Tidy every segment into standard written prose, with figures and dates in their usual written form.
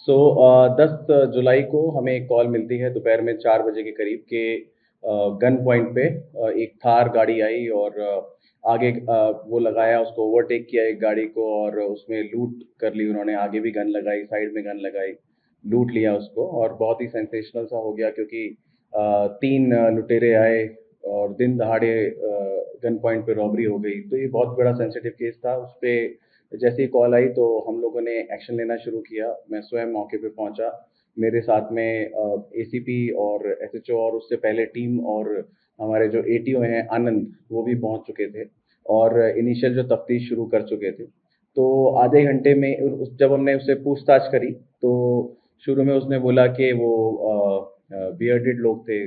सो 10 जुलाई को हमें एक कॉल मिलती है दोपहर में 4 बजे के करीब कि गन पॉइंट पे एक थार गाड़ी आई और आगे वो लगाया, उसको ओवरटेक किया एक गाड़ी को और उसमें लूट कर ली उन्होंने। आगे भी गन लगाई, साइड में गन लगाई, लूट लिया उसको और बहुत ही सेंसेशनल सा हो गया क्योंकि 3 लुटेरे आए और दिन दहाड़े गन पॉइंट पे रॉबरी हो गई। तो ये बहुत बड़ा सेंसिटिव केस था। उस पे जैसे ही कॉल आई तो हम लोगों ने एक्शन लेना शुरू किया। मैं स्वयं मौके पे पहुंचा। मेरे साथ में एसीपी और एसएचओ और उससे पहले टीम और हमारे जो एटीओ हैं आनंद, वो भी पहुंच चुके थे और इनिशियल जो तफ्तीश शुरू कर चुके थे। तो आधे घंटे में जब हमने उससे पूछताछ करी तो शुरू में उसने बोला कि वो बियर्डेड लोग थे।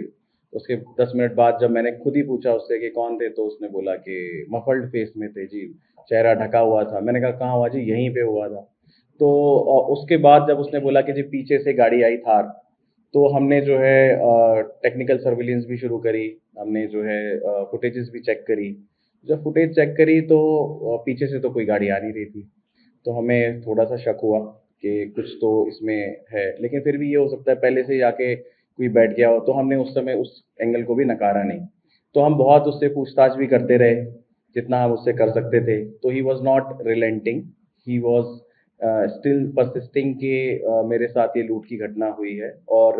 उसके 10 मिनट बाद जब मैंने खुद ही पूछा उससे कि कौन थे, तो उसने बोला कि मफल्ड फेस में थे जी, चेहरा ढका हुआ था। मैंने कहा कहाँ हुआ जी? यहीं पे हुआ था। तो उसके बाद जब उसने बोला कि जी पीछे से गाड़ी आई थार, तो हमने जो है टेक्निकल सर्विलेंस भी शुरू करी। हमने जो है फुटेजेस भी चेक करी। जब फुटेज चेक करी तो पीछे से तो कोई गाड़ी आ नहीं रही थी। तो हमें थोड़ा-सा शक हुआ कि कुछ तो इसमें है, लेकिन फिर भी ये हो सकता है पहले से ही आके कोई बैठ गया हो, तो हमने उस समय उस एंगल को भी नकारा नहीं। तो हम बहुत उससे पूछताछ भी करते रहे, जितना हम उससे कर सकते थे। तो he was not relenting, he was still persisting कि मेरे साथ ये लूट की घटना हुई है और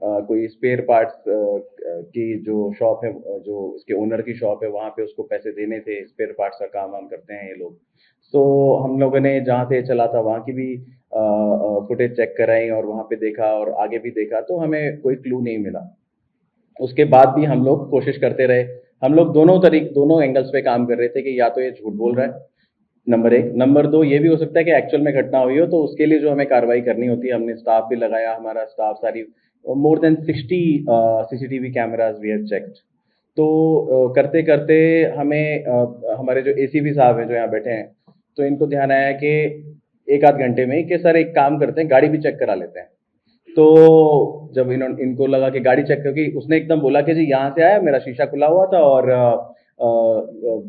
कोई स्पेयर पार्ट्स की जो शॉप है, जो उसके ओनर की शॉप है, वहाँ पे उसको पैसे देने थे। स्पेयर पार्ट्स का काम वाम करते हैं ये लोग। तो हम लोगों ने जहाँ से चला था वहाँ की भी फुटेज चेक कराई और वहाँ पे देखा और आगे भी देखा, तो हमें कोई क्लू नहीं मिला। उसके बाद भी हम लोग कोशिश करते रहे। हम लोग दोनों एंगल्स पे काम कर रहे थे कि या तो ये झूठ बोल रहा है, नंबर एक। नंबर दो, ये भी हो सकता है कि एक्चुअल में घटना हुई हो, तो उसके लिए जो हमें कार्रवाई करनी होती है, हमने स्टाफ भी लगाया। हमारा स्टाफ सारी more than 60 CCTV cameras we have checked. तो करते करते हमें हमारे जो एसीपी साहब हैं जो यहाँ बैठे हैं, तो इनको ध्यान आया कि एक आध घंटे में कि सर एक काम करते हैं, गाड़ी भी चेक करा लेते हैं। तो जब इनको लगा कि गाड़ी चेक करके, उसने एकदम बोला कि जी यहाँ से आया, मेरा शीशा खुला हुआ था और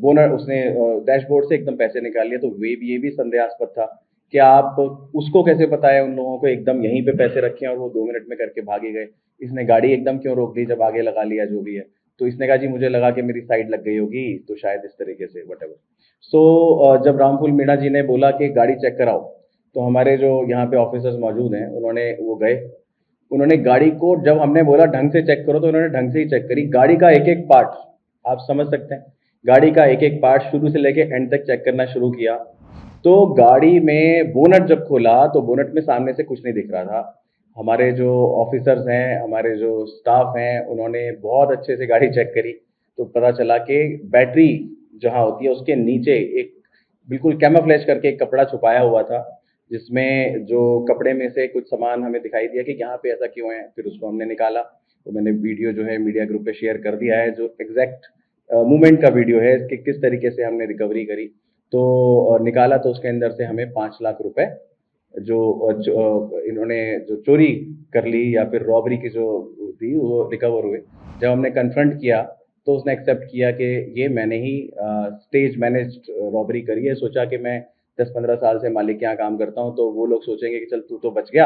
बोनर उसने डैशबोर्ड से एकदम पैसे निकाल लिए। तो वे ये भी संदेहास्पद था कि आप उसको कैसे पता है उन लोगों को एकदम यहीं पे पैसे रखे हैं और वो 2 मिनट में करके भागे गए। इसने गाड़ी एकदम क्यों रोक दी जब आगे लगा लिया जो भी है। तो इसने कहा जी मुझे लगा कि मेरी साइड लग गई होगी, तो शायद इस तरीके से वट एवर। सो जब रामफूल मीणा जी ने बोला कि गाड़ी चेक कराओ, तो हमारे जो यहाँ पे ऑफिसर्स मौजूद हैं उन्होंने वो गए। उन्होंने गाड़ी को, जब हमने बोला ढंग से चेक करो, तो उन्होंने ढंग से ही चेक करी। गाड़ी का एक एक पार्ट आप समझ सकते हैं, गाड़ी का एक एक पार्ट शुरू से लेके एंड तक चेक करना शुरू किया। तो गाड़ी में बोनट जब खोला तो बोनट में सामने से कुछ नहीं दिख रहा था। हमारे जो ऑफिसर्स हैं, हमारे जो स्टाफ हैं, उन्होंने बहुत अच्छे से गाड़ी चेक करी। तो पता चला कि बैटरी जहाँ होती है उसके नीचे एक बिल्कुल कैमोफ्लेज करके एक कपड़ा छुपाया हुआ था, जिसमें जो कपड़े में से कुछ सामान हमें दिखाई दिया कि यहाँ पे ऐसा क्यों है। फिर उसको हमने निकाला। तो मैंने वीडियो जो है मीडिया ग्रुप पे शेयर कर दिया है, जो एग्जैक्ट मूवमेंट का वीडियो है कि किस तरीके से हमने रिकवरी करी। तो निकाला तो उसके अंदर से हमें 5 लाख रुपए जो इन्होंने जो चोरी कर ली या फिर रॉबरी की जो थी वो रिकवर हुए। जब हमने कन्फ्रंट किया तो उसने एक्सेप्ट किया कि ये मैंने ही स्टेज मैनेज्ड रॉबरी करी है। सोचा कि मैं 10-15 साल से मालिक के यहाँ काम करता हूँ, तो वो लोग सोचेंगे कि चल तू तो बच गया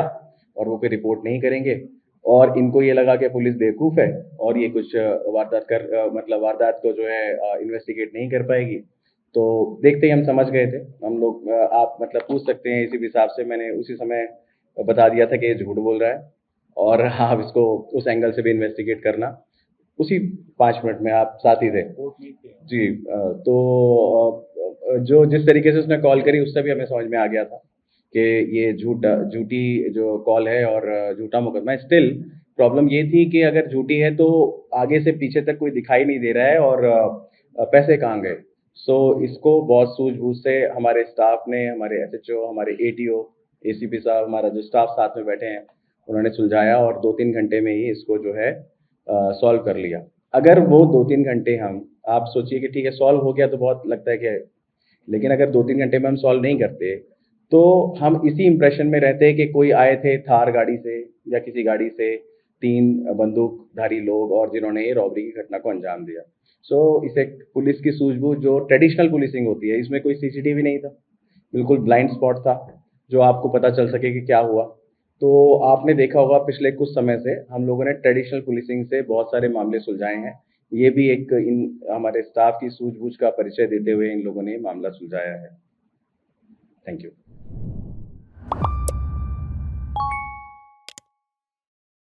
और वो फिर रिपोर्ट नहीं करेंगे। और इनको ये लगा कि पुलिस बेवकूफ़ है और ये कुछ मतलब वारदात को जो है इन्वेस्टिगेट नहीं कर पाएगी। तो देखते ही हम समझ गए थे। हम लोग आप मतलब पूछ सकते हैं इसी हिसाब से मैंने उसी समय बता दिया था कि ये झूठ बोल रहा है और आप इसको उस एंगल से भी इन्वेस्टिगेट करना। उसी 5 मिनट में आप साथ ही थे जी। तो जो जिस तरीके से उसने कॉल करी उससे भी हमें समझ में आ गया था कि ये झूठी जो कॉल है और झूठा मुकदमा है। स्टिल प्रॉब्लम ये थी कि अगर झूठी है तो आगे से पीछे तक कोई दिखाई नहीं दे रहा है और पैसे कहाँ गए। सो इसको बहुत सूझबूझ से हमारे स्टाफ ने, हमारे एसएचओ, हमारे एटीओ, एसीपी साहब, हमारा जो स्टाफ साथ में बैठे हैं, उन्होंने सुलझाया और 2-3 घंटे में ही इसको जो है सॉल्व कर लिया। अगर वो 2-3 घंटे हम, आप सोचिए कि ठीक है सॉल्व हो गया तो बहुत लगता है कि, लेकिन अगर 2-3 घंटे में हम सॉल्व नहीं करते तो हम इसी इंप्रेशन में रहते कि कोई आए थे थार गाड़ी से या किसी गाड़ी से 3 बंदूकधारी लोग और जिन्होंने ये रॉबरी की घटना को अंजाम दिया। सो इसे पुलिस की सूझबूझ जो ट्रेडिशनल पुलिसिंग होती है, इसमें कोई सीसीटीवी नहीं था, बिल्कुल ब्लाइंड स्पॉट था जो आपको पता चल सके कि क्या हुआ। तो आपने देखा होगा पिछले कुछ समय से हम लोगों ने ट्रेडिशनल पुलिसिंग से बहुत सारे मामले सुलझाए हैं। ये भी एक इन हमारे स्टाफ की सूझबूझ का परिचय देते हुए इन लोगों ने ये मामला सुलझाया है। Thank you.